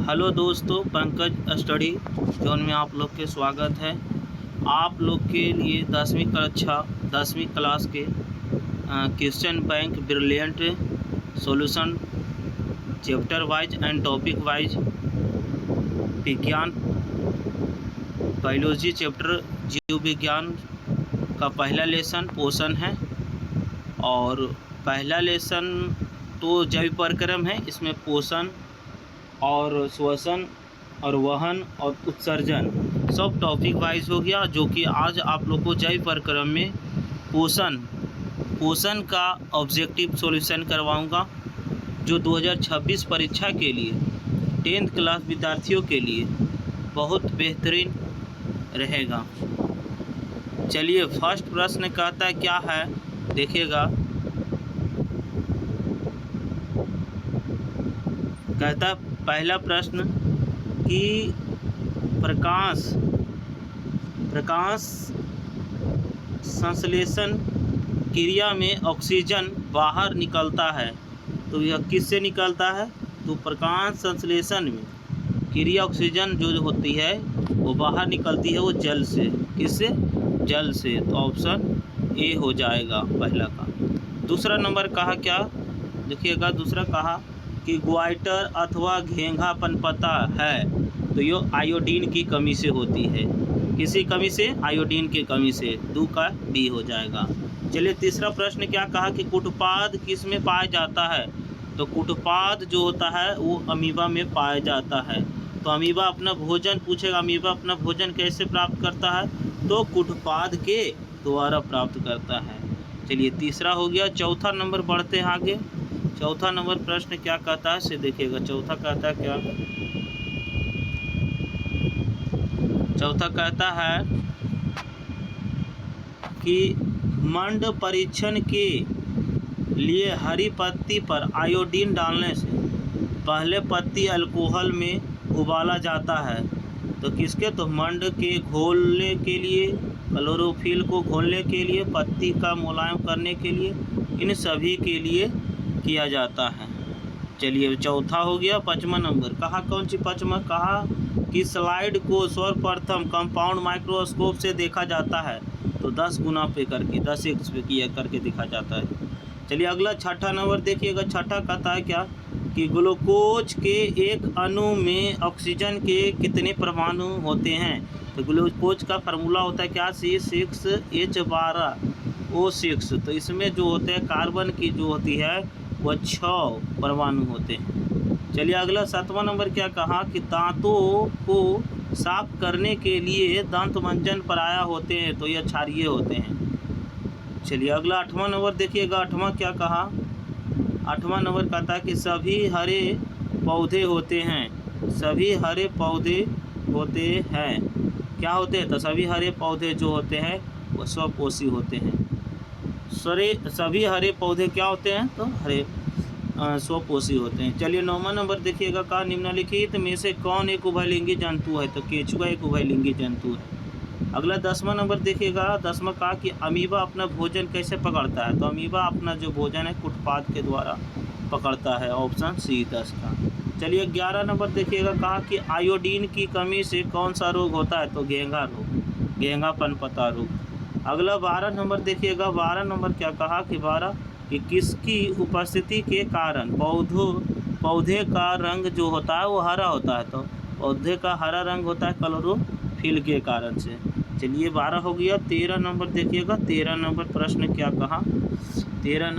Hello दोस्तों, Pankaj study zone में आप लोग के स्वागत है। आप लोग के लिए 10वीं क्लास के question bank brilliant solution chapter wise and topic wise विज्ञान बायोलॉजी चैप्टर जीव विज्ञान का पहला लेसन पोषण है। और पहला लेसन तो जैव परिक्रम है। इसमें पोषण और श्वसन और वहन और उत्सर्जन सब टॉपिक वाइज हो गया, जो कि आज आप लोग को जैव परिक्रम में पोषण का ऑब्जेक्टिव सॉल्यूशन करवाऊंगा, जो 2026 परीक्षा के लिए 10th क्लास विद्यार्थियों के लिए बहुत बेहतरीन रहेगा। चलिए, फर्स्ट प्रश्न कहता है क्या है, देखिएगा। कहता है पहला प्रश्न कि प्रकाश संश्लेषण क्रिया में ऑक्सीजन बाहर निकलता है, तो यह किससे निकलता है? तो प्रकाश संश्लेषण में क्रिया ऑक्सीजन जो होती है वो बाहर निकलती है, वो जल से। किससे? जल से। तो ऑप्शन ए हो जाएगा पहला का। दूसरा नंबर कहा क्या, देखिएगा। दूसरा कहा कि ग्वाइटर अथवा घेंघा पनपता है, तो ये आयोडीन की कमी से होती है। किसी कमी से? आयोडीन की कमी से। 2 का बी हो जाएगा। चलिए, तीसरा प्रश्न क्या कहा कि कुटपाद किस में पाया जाता है? तो कुटपाद जो होता है वो अमीबा में पाया जाता है। तो अमीबा अपना भोजन पूछेगा, अमीबा अपना भोजन कैसे प्राप्त करता है? तो कुटपाद के द्वारा प्राप्त करता है। चलिए, तीसरा हो गया। चौथा नंबर बढ़ते हैं आगे। चौथा नंबर प्रश्न क्या कहता है से देखिएगा। चौथा कहता है क्या? चौथा कहता है कि मंड परीक्षण के लिए हरी पत्ती पर आयोडीन डालने से पहले पत्ती अल्कोहल में उबाला जाता है। तो किसके? तो मंड के घोलने के लिए, क्लोरोफिल को घोलने के लिए, पत्ती का मुलायम करने के लिए, इन सभी के लिए किया जाता है। चलिए, चौथा हो गया। पाँचवा नंबर कहा, कौन सी पाँचवा? कहा कि स्लाइड को सर्वप्रथम कंपाउंड माइक्रोस्कोप से देखा जाता है, तो 10 गुना पे करके 10x पे किया करके देखा जाता है। चलिए, अगला छठा नंबर देखिएगा। छठा कहता है क्या कि ग्लूकोज के एक अणु में ऑक्सीजन के कितने परमाणु होते हैं? तो ग्लूकोज का फार्मूला होता है क्या? C6H12O6। तो इसमें जो होते हैं कार्बन की जो होती है वह 6 परमाणु होते हैं। चलिए, अगला 7वां नंबर क्या कहा कि दांतों को साफ करने के लिए दंत मंजन पराया होते हैं, तो यह क्षारीय होते हैं। चलिए, अगला 8वां नंबर देखिएगा। 8वां क्या कहा? 8वां नंबर कहता है कि सभी हरे पौधे होते हैं। सभी हरे पौधे होते हैं। क्या होते हैं? तो सभी हरे पौधे जो होते हैं वो स्वपोषी होते हैं। सभी हरे पौधे क्या होते हैं? तो हरे स्वपोषी होते हैं। चलिए, 9वां नंबर देखिएगा। कहा निम्नलिखित में से कौन एक उभयलिंगी जंतु है? तो केंचुआ एक उभयलिंगी जंतु है। अगला 10वां नंबर देखिएगा। 10वां कहा कि अमीबा अपना भोजन कैसे पकड़ता है? तो अमीबा अपना जो भोजन है कुटपाद के द्वारा पकड़ता है। ऑप्शन सी 10 का। चलिए, 11 नंबर देखिएगा। कहा कि आयोडीन की कमी से कौन सा रोग होता है? तो घेंघा रोग, घेंघा पनपता रोग। अगला 12 नंबर देखिएगा। 12 नंबर क्या कहा कि 12 कि किसकी उपस्थिति के कारण पौधे का रंग जो होता है वो हरा होता है? तो पौधे का हरा रंग होता है क्लोरोफिल के कारण से। चलिए, 12 हो गया। 13 नंबर देखिएगा। 13 नंबर प्रश्न क्या कहा? 13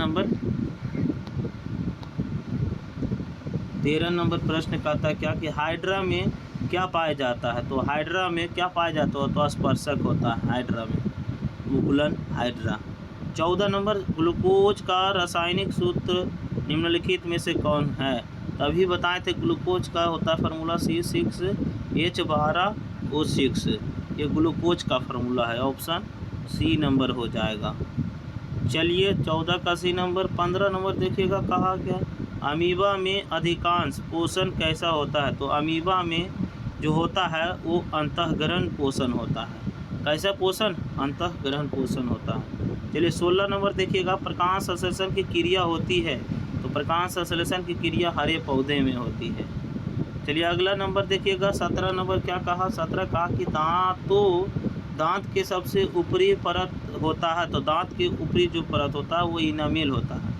नंबर प्रश्न कहता है क्या कि हाइड्रा में क्या पाया जाता है? तो हाइड्रा में क्या पाया जाता है? तो स्पर्शक होता है हाइड्रा में, मुकुलन हाइड्रा। 14 नंबर ग्लूकोज का रासायनिक सूत्र निम्नलिखित में से कौन है? तभी बताए थे ग्लूकोज का होता है फार्मूला C6H12O6। ये ग्लूकोज का फार्मूला है। ऑप्शन सी नंबर हो जाएगा। चलिए, 14 का सी नंबर। 15 नंबर देखिएगा। कहा क्या? अमीबा में अधिकांश पोषण कैसा होता है? तो अमीबा में जो होता है वो अंतःग्रहण पोषण होता है। कैसा पोषण? अंतःग्रहण पोषण होता है। चलिए, 16 नंबर देखिएगा। प्रकाश संश्लेषण की क्रिया होती है, तो प्रकाश संश्लेषण की क्रिया हरे पौधे में होती है। चलिए अगला नंबर देखिएगा 17 नंबर क्या कहा। 17 कहा कि दांत के सबसे ऊपरी परत होता है, तो दांत के ऊपरी जो परत होता है वो इनामेल होता है।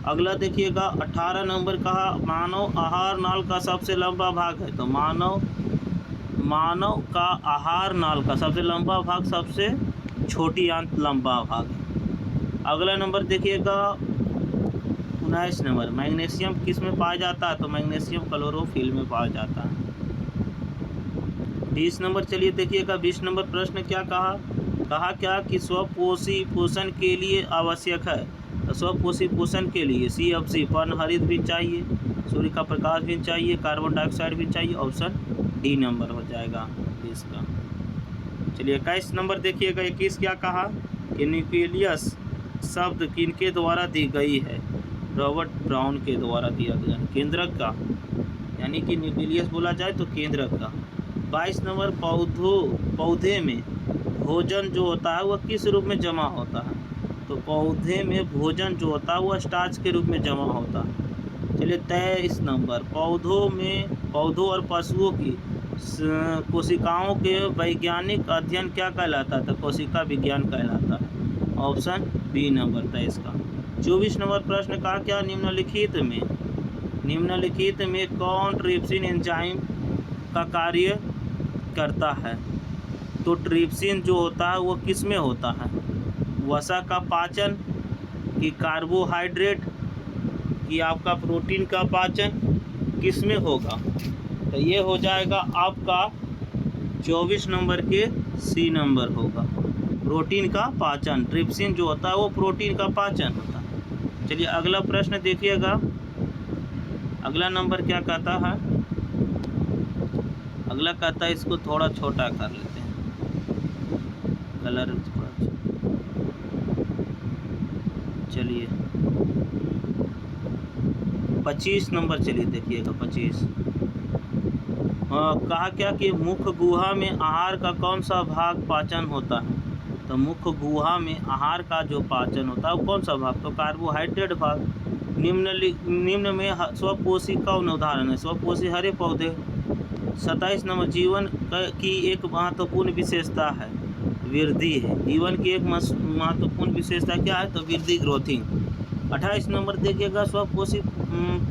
अगला देखिएगा 18 नंबर कहा मानव आहार नाल का सबसे लंबा भाग है, तो मानव का आहार नाल का सबसे लंबा भाग सबसे छोटी आंत लंबा भाग है। अगला नंबर देखिएगा 19 नंबर मैग्नीशियम किस में पाया जाता है, तो मैग्नीशियम क्लोरोफिल में पाया जाता है। 20 नंबर चलिए देखिएगा 20 नंबर प्रश्न क्या कहा क्या कि स्वपोषी पोषण के लिए आवश्यक है, तो स्वपोषी पोषण के लिए CFC पर्णहरित भी चाहिए, सूर्य का प्रकाश भी चाहिए, कार्बन डाइऑक्साइड भी चाहिए। ऑप्शन डी नंबर हो जाएगा 20 का। चलिए 21 नंबर देखिएगा 21 क्या कहा कि न्यूक्लियस शब्द किनके द्वारा दी गई है, रॉबर्ट ब्राउन के द्वारा दिया गया है। केंद्रक का, यानी कि न्यूक्लियस बोला जाए तो केंद्रक का। 22 नंबर पौधे में भोजन जो होता है वह किस रूप में जमा होता है, तो पौधे में भोजन जो होता है वह स्टार्च के रूप में जमा होता है। चलिए 23 नंबर पौधों और पशुओं की कोशिकाओं के वैज्ञानिक अध्ययन क्या कहलाता है, तो कोशिका विज्ञान कहलाता है। ऑप्शन बी नंबर 23 का। 24 नंबर प्रश्न का क्या निम्नलिखित में कौन ट्रिप्सिन एंजाइम का कार्य करता है, तो ट्रिप्सिन जो होता है वो किस में होता है, वसा का पाचन कि कार्बोहाइड्रेट कि आपका प्रोटीन का पाचन किस में होगा, तो ये हो जाएगा आपका 24 नंबर के सी नंबर होगा, प्रोटीन का पाचन। ट्रिप्सिन जो होता है वो प्रोटीन का पाचन होता है। चलिए अगला प्रश्न देखिएगा, अगला नंबर क्या कहता है, अगला कहता है इसको थोड़ा छोटा कर लेते हैं, कलर थोड़ा। चलिए 25 नंबर चलिए देखिएगा 25 कहा क्या कि मुख्य गुहा में आहार का कौन सा भाग पाचन होता है, तो मुख्य गुहा में आहार का जो पाचन होता है वो कौन सा भाग, तो कार्बोहाइड्रेट भाग। निम्न में स्वपोषी कौन उदाहरण है, स्वपोषी हरे पौधे। 27 नंबर जीवन की एक महत्वपूर्ण विशेषता है वृद्धि है, जीवन की एक महत्वपूर्ण विशेषता क्या है, तो वृद्धि ग्रोथिंग। 28 नंबर देखिएगा स्वपोषी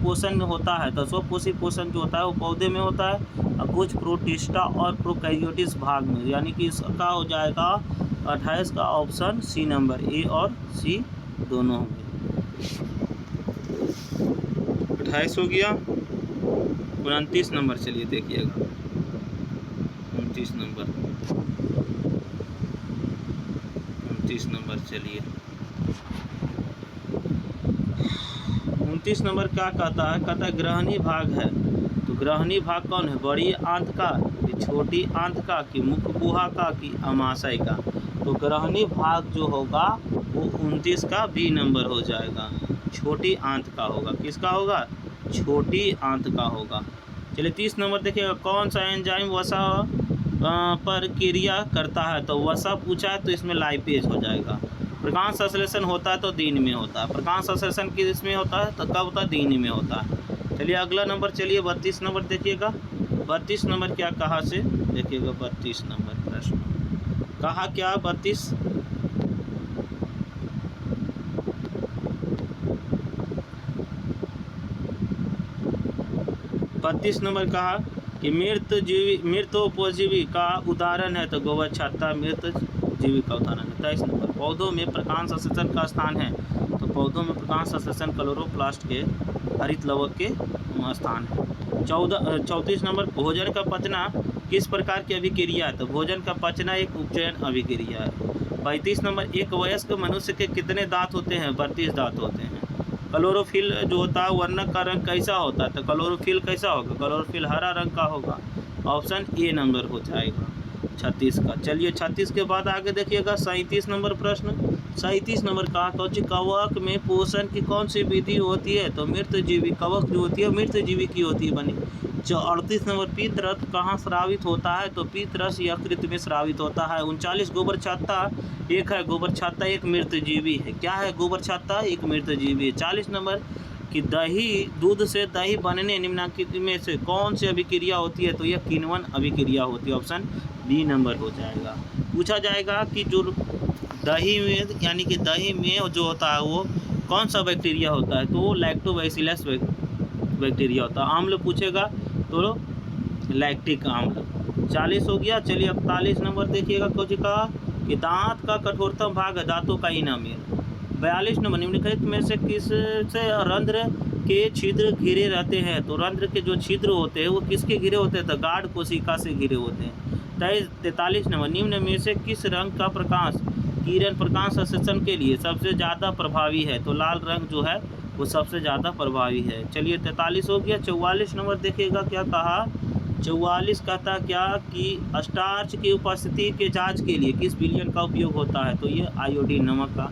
पोषण होता है, तो स्वपोषी पोषण जो होता है वो पौधे में होता है और कुछ प्रोटिस्टा और प्रोकैरियोटिस भाग में, यानी कि इसका हो जाएगा 28 का ऑप्शन सी नंबर, ए और सी दोनों होंगे। 28 हो गया। 29 नंबर चलिए देखिएगा 29 नंबर चलिए 29 नंबर क्या कहता है ग्रहणी भाग है, तो ग्रहणी भाग कौन है, बड़ी आंत का कि छोटी आंत का कि मुख्य गुहा का कि अमाशय का, तो ग्रहणी भाग जो होगा वो 29 का बी नंबर हो जाएगा, छोटी आंत का होगा। किसका होगा, छोटी आंत का होगा। चलिए 30 नंबर देखिएगा कौन सा एंजाइम वसा पर क्रिया करता है, तो वसा पूछा है तो इसमें लाइपेज हो जाएगा। प्रकाश संश्लेषण होता है तो दिन में होता है, प्रकाश संश्लेषण किस में होता है, तो कब होता है, दिन में होता है। चलिए अगला नंबर चलिए 32 नंबर देखिएगा। 32 नंबर क्या कहा से देखिएगा, 32 नंबर प्रश्न कहा क्या 32 नंबर कहा कि मृतोपजीवी का उदाहरण है, तो गोबर छत्ता मृतजीवी का उदाहरण है। 23 नंबर पौधों में प्रकाश संश्लेषण का स्थान है, तो पौधों में प्रकाश संश्लेषण क्लोरोप्लास्ट के हरित लवक के स्थान है। 34 नंबर भोजन का पचना किस प्रकार की अभिक्रिया है, तो भोजन का पचना एक उपचयन अभिक्रिया है। 35 नंबर एक वयस्क मनुष्य के कितने दांत होते हैं, 32 दांत होते हैं। क्लोरोफिल जो होता है वर्णक का रंग कैसा होता है, तो क्लोरोफिल कैसा होगा, क्लोरोफिल हरा रंग का होगा। ऑप्शन ए नंबर हो जाएगा 36 का। चलिए 36 के बाद आगे देखिएगा 37 नंबर प्रश्न। 37 नंबर कहा कवक में पोषण की कौन सी विधि होती है, तो मृतजीवी कवक जो होती है मृतजीवी की होती है बनी। 38 नंबर पीतरस कहाँ स्रावित होता है, तो पीतरस यकृत में स्रावित होता है। 39 गोबर छत्ता एक है, गोबर छत्ता एक मृतजीवी है, क्या है गोबर छत्ता एक मृतजीवी है। 40 नंबर कि दूध से दही बनने निम्नलिखित में से कौन सी अभिक्रिया होती है, तो यह किण्वन अभिक्रिया होती है। ऑप्शन बी नंबर हो जाएगा। पूछा जाएगा कि जो दही में यानी कि दही में जो होता है वो कौन सा बैक्टीरिया होता है, तो लैक्टोबैसिलस बैक्टीरिया होता है। आम्ल पूछेगा तो लैक्टिक आम्ल। 40 हो गया। चलिए 41 नंबर देखिएगा कुछ का कि दांत का कठोरतम भाग है दांतों का इनामेल। 42 नंबर निम्नलिखित में से किस से रंध्र के छिद्र घिरे रहते हैं, तो रंध्र के जो छिद्र होते हैं वो किसके घिरे होते हैं, तो गाढ़ कोशिका से घिरे होते हैं। 43 नंबर निम्न में से किस रंग का प्रकाश किरण प्रकाश संश्लेषण के लिए सबसे ज़्यादा प्रभावी है, तो लाल रंग जो है वो सबसे ज़्यादा प्रभावी है। चलिए 43 हो गया। 44 नंबर देखिएगा क्या कहा। 44 कहता क्या कि स्टार्च की उपस्थिति के जांच के लिए किस विलयन का उपयोग होता है, तो ये आयोडीन नमक का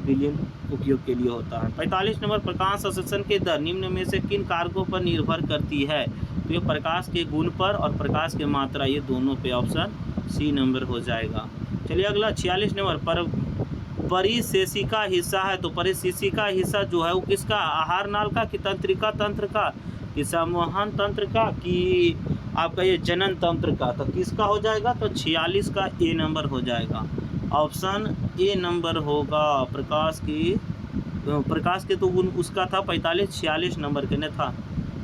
विलयन उपयोग के लिए होता है। 45 नंबर प्रकाश संश्लेषण के दर निम्न में से किन कारकों पर निर्भर करती है, तो ये प्रकाश के गुण पर और प्रकाश की मात्रा, ये दोनों पे ऑप्शन सी नंबर हो जाएगा। चलिए अगला 46 नंबर परिशेषिका हिस्सा है, तो परिशेषिका हिस्सा जो है वो किसका, आहार नाल का कि तंत्रिका तंत्र का कि संवहन तंत्र का कि आपका ये जनन तंत्र का, तो किसका हो जाएगा, तो 46 का ए नंबर हो जाएगा। ऑप्शन ए नंबर होगा। प्रकाश के तो गुण उसका था 45, 46 नंबर के न था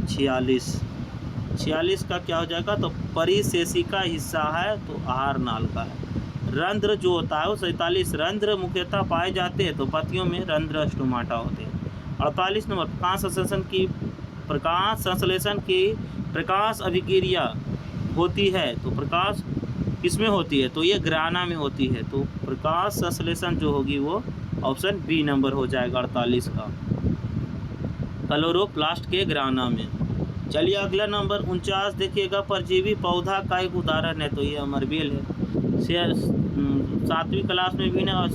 46 का क्या हो जाएगा, तो परिशेषिका हिस्सा है तो आहार नाल का है। रंध्र जो होता है वो 47 रंध्र मुख्यतः पाए जाते हैं, तो पत्तियों में रंध्र स्टोमाटा होते हैं। 48 नंबर प्रकाश संश्लेषण की प्रकाश अभिक्रिया होती है, तो प्रकाश किसमें होती है, तो ये ग्राना में होती है, तो प्रकाश संश्लेषण जो होगी वो ऑप्शन बी नंबर हो जाएगा 48 का, क्लोरोप्लास्ट के ग्राना में। चलिए अगला नंबर 49 देखिएगा। परजीवी पौधा का एक उदाहरण है, तो ये अमरबेल है। 7वीं क्लास में भी ना और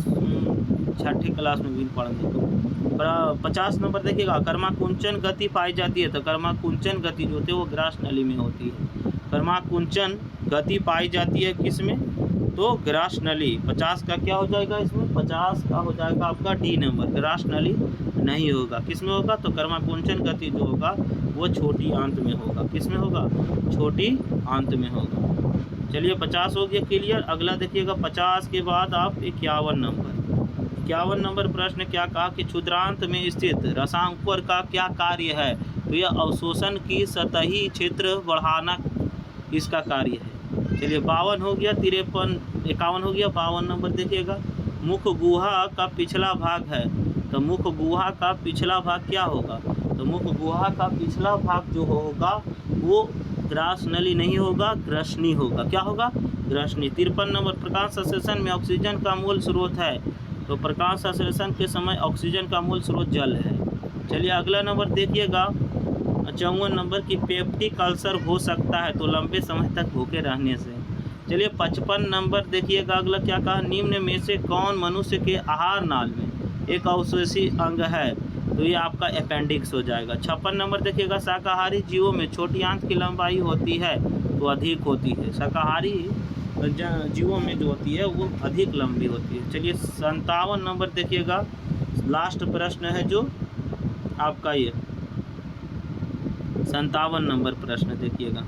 6ठी क्लास में भी पढ़ेंगे। तो 50 नंबर देखिएगा। कर्माकुंचन गति पाई जाती है, तो कर्माकुंचन गति जो होती है वो ग्रास नली में होती है। कर्माकुंचन गति पाई जाती है किस में, तो ग्रास नली। 50 का क्या हो जाएगा इसमें, 50 का हो जाएगा आपका डी नंबर, ग्रास नली नहीं होगा। किस में होगा, तो कर्माकुंचन गति जो होगा वो छोटी आंत में होगा। किस में होगा, छोटी आंत में होगा। चलिए 50 हो गया क्लियर। अगला देखिएगा 50 के बाद आप 51 नंबर प्रश्न क्या कहा कि क्षुद्रांत में स्थित रसांकुर का क्या कार्य है, तो यह अवशोषण की सतही क्षेत्र बढ़ाना इसका कार्य है। चलिए 52 हो गया। 51 हो गया। 52 नंबर देखिएगा। मुख गुहा का पिछला भाग है, तो मुख गुहा का पिछला भाग क्या होगा, तो मुख गुहा का पिछला भाग जो होगा वो ग्रास नली नहीं होगा, ग्रसनी होगा। क्या होगा, ग्रसनी। 53 नंबर प्रकाश संश्लेषण में ऑक्सीजन का मूल स्रोत है, तो प्रकाश संश्लेषण के समय ऑक्सीजन का मूल स्रोत जल है। चलिए अगला नंबर देखिएगा 54 नंबर की पेप्टिक अल्सर हो सकता है, तो लंबे समय तक भूखे रहने से। चलिए 55 नंबर देखिएगा। अगला क्या कहा, निम्न में से कौन मनुष्य के आहार नाल में एक अवशेषी अंग है, तो ये आपका अपेंडिक्स हो जाएगा। 56 नंबर देखिएगा। शाकाहारी जीवों में छोटी आंत की लंबाई होती है तो अधिक होती है, शाकाहारी जीवों में जो होती है वो अधिक लंबी होती है। चलिए 57 नंबर देखिएगा। लास्ट प्रश्न है जो आपका ये 57 नंबर प्रश्न देखिएगा।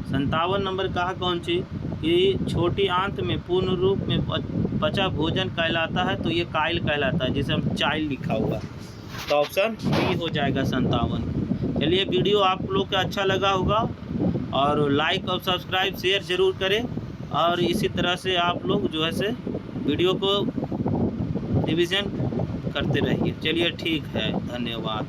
57 नंबर कहा कौन सी कि छोटी आंत में पूर्ण रूप में पचा भोजन कहलाता है, तो ये काइल कहलाता है, जिसे हम चाइल्ड लिखा हुआ है, तो ऑप्शन बी हो जाएगा 57। चलिए वीडियो आप लोग का अच्छा लगा होगा और लाइक और सब्सक्राइब शेयर ज़रूर करें, और इसी तरह से आप लोग जो है से वीडियो को रिवीजन करते रहिए। चलिए ठीक है, धन्यवाद।